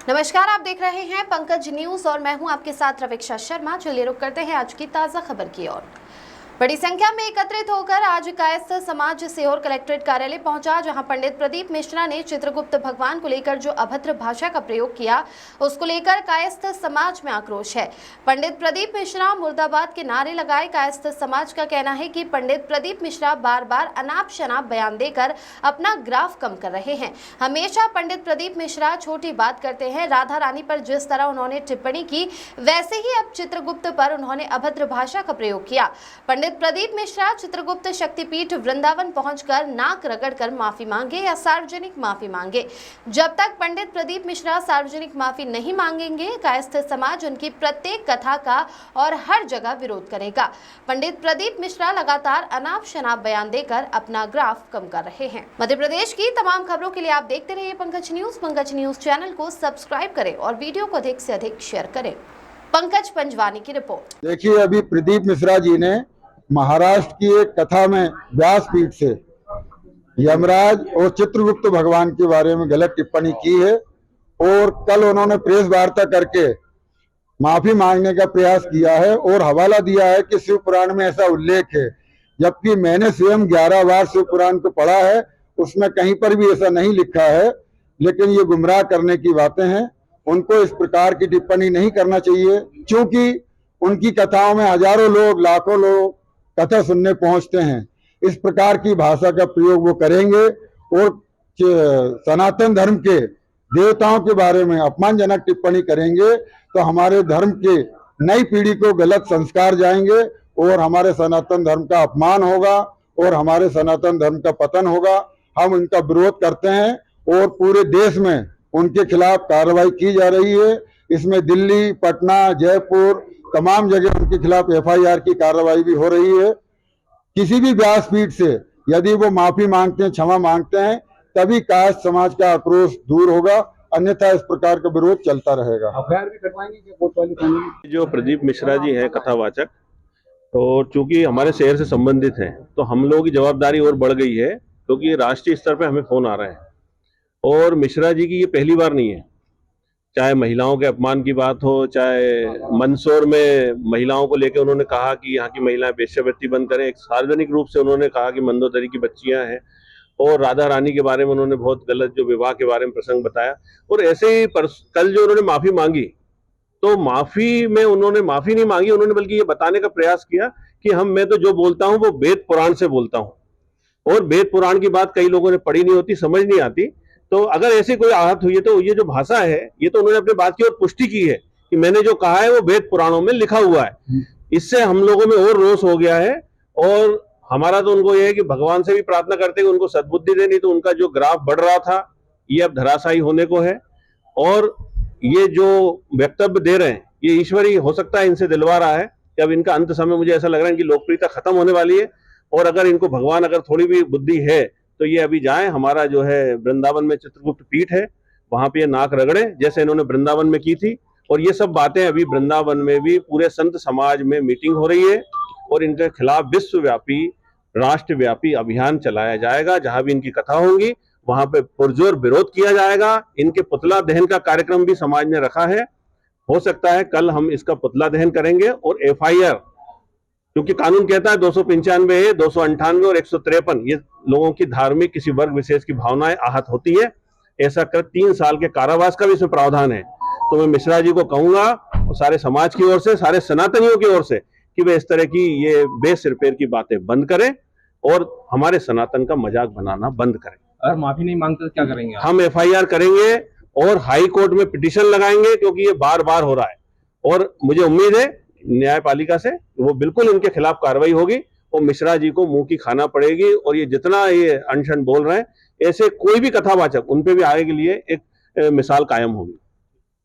नमस्कार, आप देख रहे हैं पंकज न्यूज और मैं हूं आपके साथ रवीक्षा शर्मा। चलिए रुक करते हैं आज की ताजा खबर की ओर। बड़ी संख्या में एकत्रित होकर आज कायस्थ समाज सीहोर कलेक्ट्रेट कार्यालय पहुंचा, जहां पंडित प्रदीप मिश्रा ने चित्रगुप्त भगवान को लेकर जो अभद्र भाषा का प्रयोग किया, उसको लेकर कायस्थ समाज में आक्रोश है। पंडित प्रदीप मिश्रा मुर्दाबाद के नारे लगाए। कायस्थ समाज का कहना है कि पंडित प्रदीप मिश्रा बार बार अनाप शनाप बयान देकर अपना ग्राफ कम कर रहे हैं। हमेशा पंडित प्रदीप मिश्रा छोटी बात करते हैं। राधा रानी पर जिस तरह उन्होंने टिप्पणी की, वैसे ही अब चित्रगुप्त पर उन्होंने अभद्र भाषा का प्रयोग किया। पंडित प्रदीप मिश्रा चित्रगुप्त शक्तिपीठ वृंदावन पहुंचकर नाक रगड़कर माफी मांगे या सार्वजनिक माफी मांगे। जब तक पंडित प्रदीप मिश्रा सार्वजनिक माफी नहीं मांगेंगे, कायस्थ समाज उनकी प्रत्येक कथा का और हर जगह विरोध करेगा। पंडित प्रदीप मिश्रा लगातार अनाप शनाप बयान देकर अपना ग्राफ कम कर रहे हैं। मध्य प्रदेश की तमाम खबरों के लिए आप देखते रहिए Pankaj news. Pankaj news channel को सब्सक्राइब करें और वीडियो को अधिक से अधिक शेयर करें। पंकज पंजवानी की रिपोर्ट। देखिए, अभी प्रदीप मिश्रा जी ने महाराष्ट्र की एक कथा में व्यासपीठ से यमराज और चित्रगुप्त भगवान के बारे में गलत टिप्पणी की है और कल उन्होंने प्रेस वार्ता करके माफी मांगने का प्रयास किया है और हवाला दिया है कि शिव पुराण में ऐसा उल्लेख है, जबकि मैंने स्वयं 11 बार शिव पुराण को पढ़ा है, उसमें कहीं पर भी ऐसा नहीं लिखा है। लेकिन ये गुमराह करने की बातें हैं। उनको इस प्रकार की टिप्पणी नहीं करना चाहिए, क्योंकि उनकी कथाओं में हजारों लोग, लाखों लोग कथा सुनने पहुंचते हैं। इस प्रकार की भाषा का प्रयोग वो करेंगे और सनातन धर्म के देवताओं के बारे में अपमानजनक टिप्पणी करेंगे तो हमारे धर्म के नई पीढ़ी को गलत संस्कार जाएंगे और हमारे सनातन धर्म का अपमान होगा और हमारे सनातन धर्म का पतन होगा। हम इनका विरोध करते हैं और पूरे देश में उनके खिलाफ कार्रवाई की जा रही है। इसमें दिल्ली, पटना, जयपुर तमाम जगह उनके खिलाफ FIR की कार्रवाई भी हो रही है। किसी भी व्यासपीठ से यदि वो माफी मांगते हैं, क्षमा मांगते हैं, तभी कायस्थ समाज का आक्रोश दूर होगा, अन्यथा इस प्रकार का विरोध चलता रहेगा। FIR भी कटवाएंगे क्या कोतवाली थाने में? जो प्रदीप मिश्रा जी हैं कथावाचक, और चूंकि हमारे शहर से संबंधित हैं तो हम लोगों की जवाबदारी और बढ़ गई है, क्योंकि राष्ट्रीय स्तर पे हमें फोन आ रहे हैं। और मिश्रा जी की ये पहली बार नहीं है, चाहे महिलाओं के अपमान की बात हो, चाहे मंदसौर में महिलाओं को लेकर उन्होंने कहा कि यहाँ की महिलाएं वेश्यावृत्ति बंद करें, एक सार्वजनिक रूप से उन्होंने कहा कि मंदोदरी की बच्चियां हैं, और राधा रानी के बारे में उन्होंने बहुत गलत जो विवाह के बारे में प्रसंग बताया। और ऐसे ही कल जो उन्होंने माफी मांगी, तो माफी में उन्होंने माफी नहीं मांगी, उन्होंने बल्कि ये बताने का प्रयास किया कि मैं तो जो बोलता हूँ वो वेद पुराण से बोलता हूँ, और वेद पुराण की बात कई लोगों ने पढ़ी नहीं होती, समझ नहीं आती। तो अगर ऐसी कोई आहत हुई है तो ये जो भाषा है, ये तो उन्होंने अपनी बात की और पुष्टि की है कि मैंने जो कहा है वो वेद पुराणों में लिखा हुआ है। इससे हम लोगों में और रोष हो गया है, और हमारा तो उनको ये है कि भगवान से भी प्रार्थना करते हैं कि उनको सद्बुद्धि दे, नहीं तो उनका जो ग्राफ बढ़ रहा था ये अब धराशायी होने को है। और ये जो वक्तव्य दे रहे हैं ये ईश्वरी हो सकता है इनसे दिलवा रहा है कि अब इनका अंत समय, मुझे ऐसा लग रहा है कि लोकप्रियता खत्म होने वाली है, और अगर इनको भगवान अगर थोड़ी भी बुद्धि है तो ये अभी जाएं, हमारा जो है वृंदावन में चित्रगुप्त पीठ है, वहां पे ये नाक रगड़े जैसे इन्होंने वृंदावन में की थी। और ये सब बातें अभी वृंदावन में भी पूरे संत समाज में मीटिंग हो रही है, और इनके खिलाफ विश्वव्यापी, राष्ट्रव्यापी अभियान चलाया जाएगा। जहां भी इनकी कथा होंगी वहां पे पुरजोर विरोध किया जाएगा। इनके पुतला दहन का कार्यक्रम भी समाज ने रखा है, हो सकता है कल हम इसका पुतला दहन करेंगे। और FIR, क्योंकि कानून कहता है 295A, 298 और 153, ये लोगों की धार्मिक किसी वर्ग विशेष की भावनाएं आहत होती है, ऐसा कर 3 साल के कारावास का भी इसमें प्रावधान है। तो मैं मिश्रा जी को कहूंगा और सारे समाज की ओर से, सारे सनातनियों की ओर से, कि वे इस तरह की ये बेसिरपेर की बातें बंद करें और हमारे सनातन का मजाक बनाना बंद करें। अगर माफी नहीं मांगते तो क्या करेंगे आप? हम FIR करेंगे और हाई कोर्ट में पिटीशन लगाएंगे, क्योंकि ये बार बार हो रहा है। और मुझे उम्मीद है न्यायपालिका से वो बिल्कुल इनके खिलाफ कार्रवाई होगी और मिश्रा जी को मुंह की खाना पड़ेगी। और ये जितना ये अनशन बोल रहे हैं, ऐसे कोई भी कथावाचक, उन पे भी आगे के लिए एक मिसाल कायम होगी।